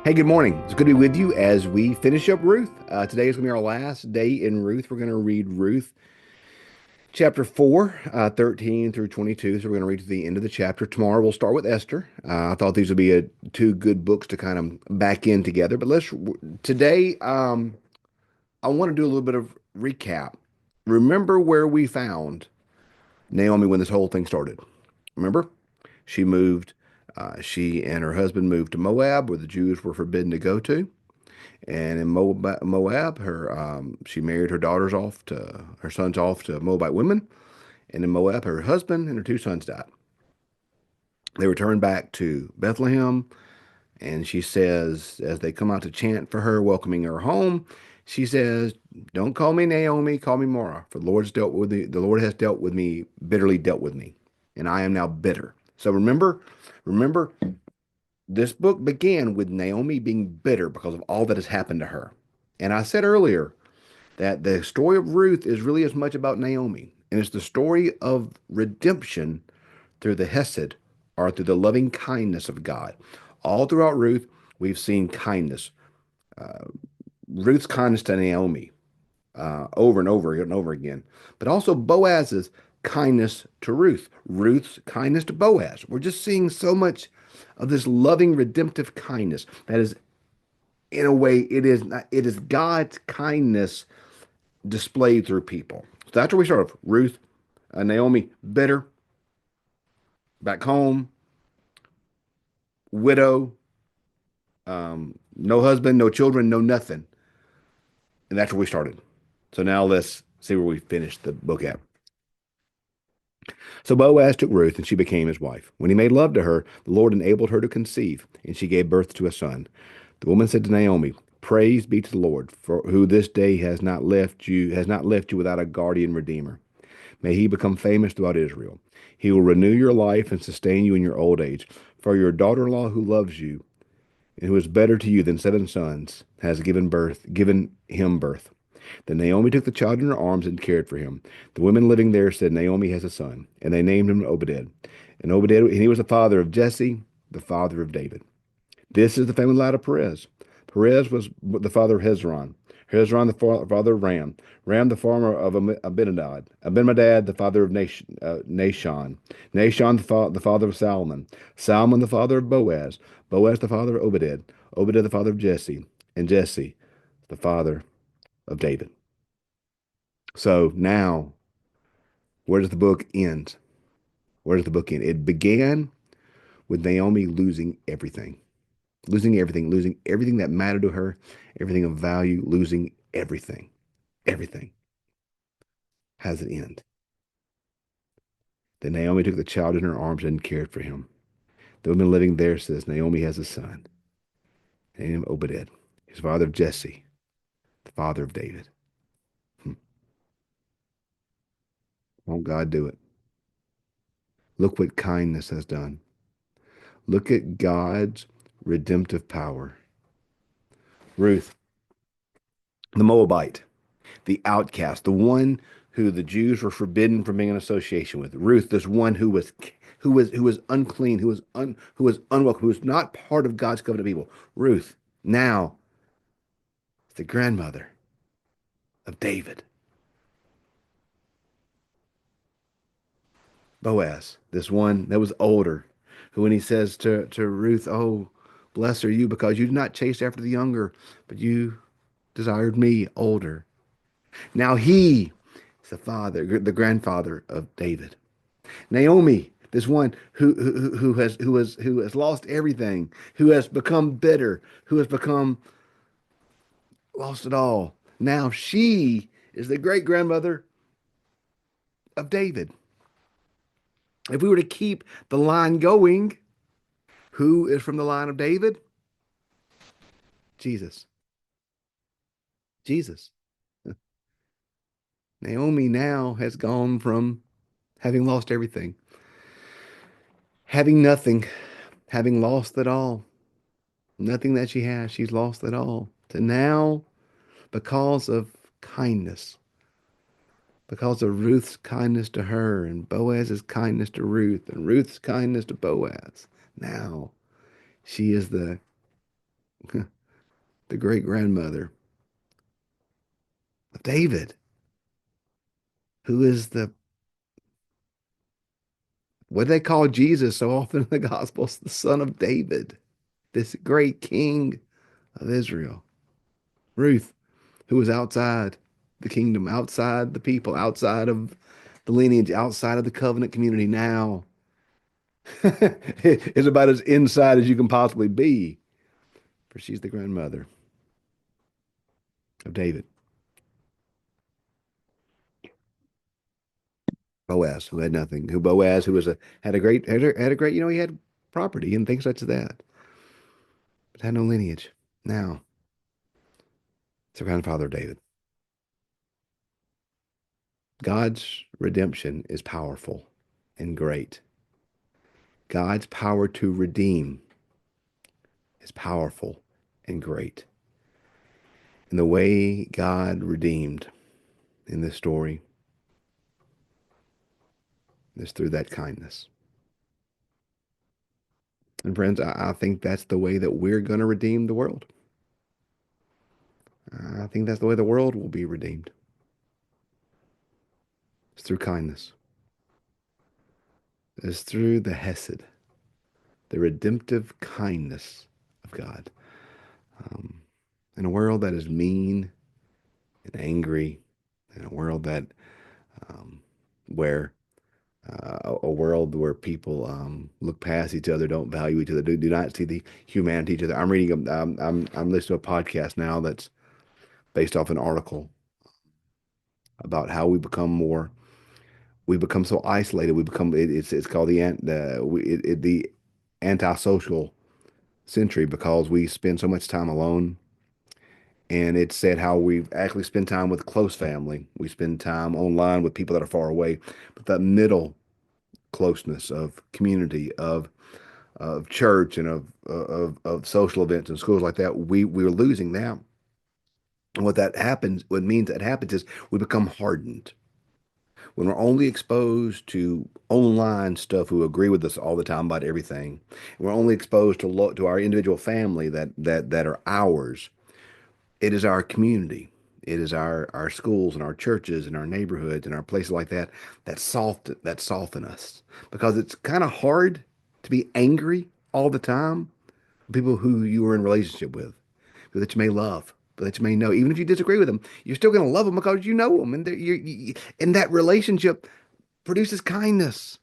Hey, good morning. It's good to be with you as we finish up Ruth. Today is going to be our last day in Ruth. We're going to read Ruth chapter 4, 13 through 22. So we're going to read to the end of the chapter. Tomorrow we'll start with Esther. I thought these would be two good books to kind of back in together. But today, I want to do a little bit of recap. Remember where we found Naomi when this whole thing started. Remember? She moved, she and her husband moved to Moab, where the Jews were forbidden to go to. And in Moab, she married her sons off to Moabite women. And in Moab, her husband and her two sons died. They returned back to Bethlehem, and she says, as they come out to chant for her, welcoming her home, she says, "Don't call me Naomi, call me Mara, for the Lord's dealt with me. The Lord has dealt with me, bitterly dealt with me, and I am now bitter." So remember, this book began with Naomi being bitter because of all that has happened to her. And I said earlier that the story of Ruth is really as much about Naomi, and it's the story of redemption through the Hesed, or through the loving kindness of God. All throughout Ruth, we've seen kindness. Uh, Ruth's kindness to Naomi over and over and over again, but also Boaz's kindness to Ruth, Ruth's kindness to Boaz. We're just seeing so much of this loving, redemptive kindness that is, in a way, it is God's kindness displayed through people. So that's where we start off. Ruth, Naomi, bitter, back home, widow, no husband, no children, no nothing. And that's where we started. So now let's see where we finished the book at. So Boaz took Ruth, and she became his wife. When he made love to her, the Lord enabled her to conceive, and she gave birth to a son. The woman said to Naomi, "Praise be to the Lord, for who this day has not left you without a guardian redeemer. May he become famous throughout Israel. He will renew your life and sustain you in your old age. For your daughter-in-law who loves you and who is better to you than seven sons has given him birth." Then Naomi took the child in her arms and cared for him. The women living there said, "Naomi has a son," and they named him Obed. And he was the father of Jesse, the father of David. This is the family line of Perez. Perez was the father of Hezron. Hezron, the father of Ram. Ram, the farmer of Abinadab. Abinadab, the father of Nashon. Nashon, the father of Salmon. Salmon, the father of Boaz. Boaz, the father of Obed. Obed, the father of Jesse. And Jesse, the father of David. So now, where does the book end? Where does the book end? It began with Naomi losing everything that mattered to her, everything of value, losing everything. Everything has an end. Then Naomi took the child in her arms and cared for him. The woman living there says, Naomi has a son, named Obed, his father of Jesse, the father of David. Hmm. Won't God do it? Look what kindness has done. Look at God's redemptive power. Ruth, the Moabite, the outcast, the one who the Jews were forbidden from being in association with. Ruth, this one who was unclean, who was unwelcome, who was not part of God's covenant people. Ruth, now the grandmother of David. Boaz, this one that was older, who when he says to Ruth, "Oh, blessed are you because you did not chase after the younger, but you desired me older." Now he is the grandfather of David. Naomi, this one who has lost everything, who has become bitter, who has become lost it all. Now she is the great grandmother of David. If we were to keep the line going, who is from the line of David? Jesus. Jesus. Naomi now has gone from having lost everything, having nothing, having lost it all, nothing that she has, she's lost it all, to now, because of kindness, because of Ruth's kindness to her and Boaz's kindness to Ruth and Ruth's kindness to Boaz. Now she is the the great grandmother of David, who is what they call Jesus so often in the Gospels, the son of David, this great king of Israel. Ruth, who was outside the kingdom, outside the people, outside of the lineage, outside of the covenant community now, is about as inside as you can possibly be, for she's the grandmother of David. Boaz, who had nothing, who Boaz, who was a had a great had a great, he had property and things such as that, but had no lineage. Now, it's the grandfather of David. God's redemption is powerful and great. God's power to redeem is powerful and great. And the way God redeemed in this story is through that kindness. And friends, I think that's the way that we're going to redeem the world. I think that's the way the world will be redeemed. It's through kindness. It's through the Hesed, the redemptive kindness of God. Um, in a world that is mean and angry, in a world that um, where a world where people look past each other, don't value each other, do not see the humanity each other. I'm reading, I'm listening to a podcast now that's based off an article about how we become so isolated. We become it's called the antisocial century because we spend so much time alone. And it said how we actually spend time with close family. We spend time online with people that are far away, but that middle closeness of community, of church, and of social events and schools like that, we're losing that. And what means that happens is we become hardened. When we're only exposed to online stuff who agree with us all the time about everything, we're only exposed to our individual family that are ours. It is our community. It is our schools and our churches and our neighborhoods and our places like that soften us because it's kind of hard to be angry all the time with people who you are in relationship with, people that you may love, people that you may know. Even if you disagree with them, you're still going to love them because you know them, and and that relationship produces kindness.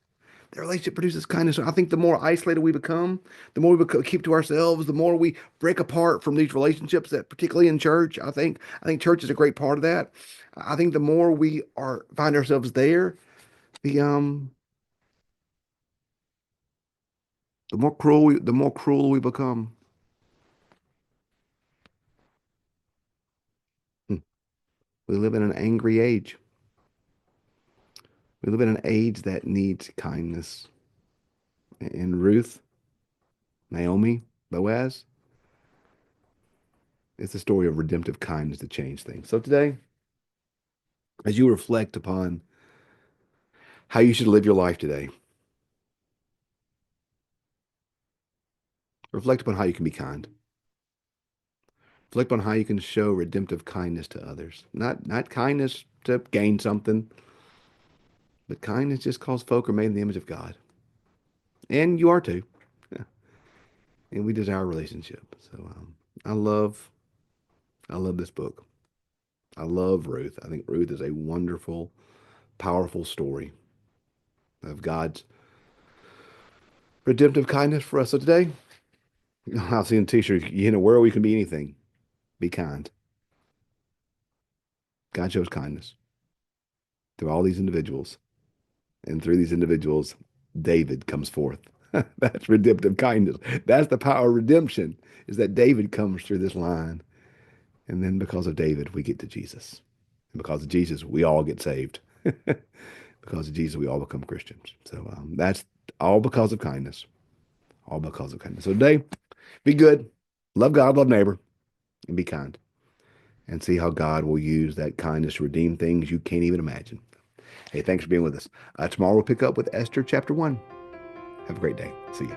The relationship produces kindness. So I think the more isolated we become, the more keep to ourselves, the more we break apart from these relationships. That particularly in church, I think church is a great part of that. I think the more we are find ourselves there, the um the more cruel we become. Hmm. We live in an angry age. We live in an age that needs kindness. And Ruth, Naomi, Boaz, it's a story of redemptive kindness to change things. So today, as you reflect upon how you should live your life today, reflect upon how you can be kind. Reflect on how you can show redemptive kindness to others. Not kindness to gain something, but kindness just cause folk are made in the image of God. And you are too. Yeah. And we desire a relationship. So I love I love this book. I love Ruth. I think Ruth is a wonderful, powerful story of God's redemptive kindness for us. So today, I'll see in a t-shirt, in a world we can be anything. Be kind. God shows kindness through all these individuals. And through these individuals, David comes forth. That's redemptive kindness. That's the power of redemption, is that David comes through this line. And then because of David, we get to Jesus. And because of Jesus, we all get saved. Because of Jesus, we all become Christians. So that's all because of kindness. All because of kindness. So today, be good, love God, love neighbor, and be kind. And see how God will use that kindness to redeem things you can't even imagine. Hey, thanks for being with us. Tomorrow we'll pick up with Esther chapter 1. Have a great day. See ya.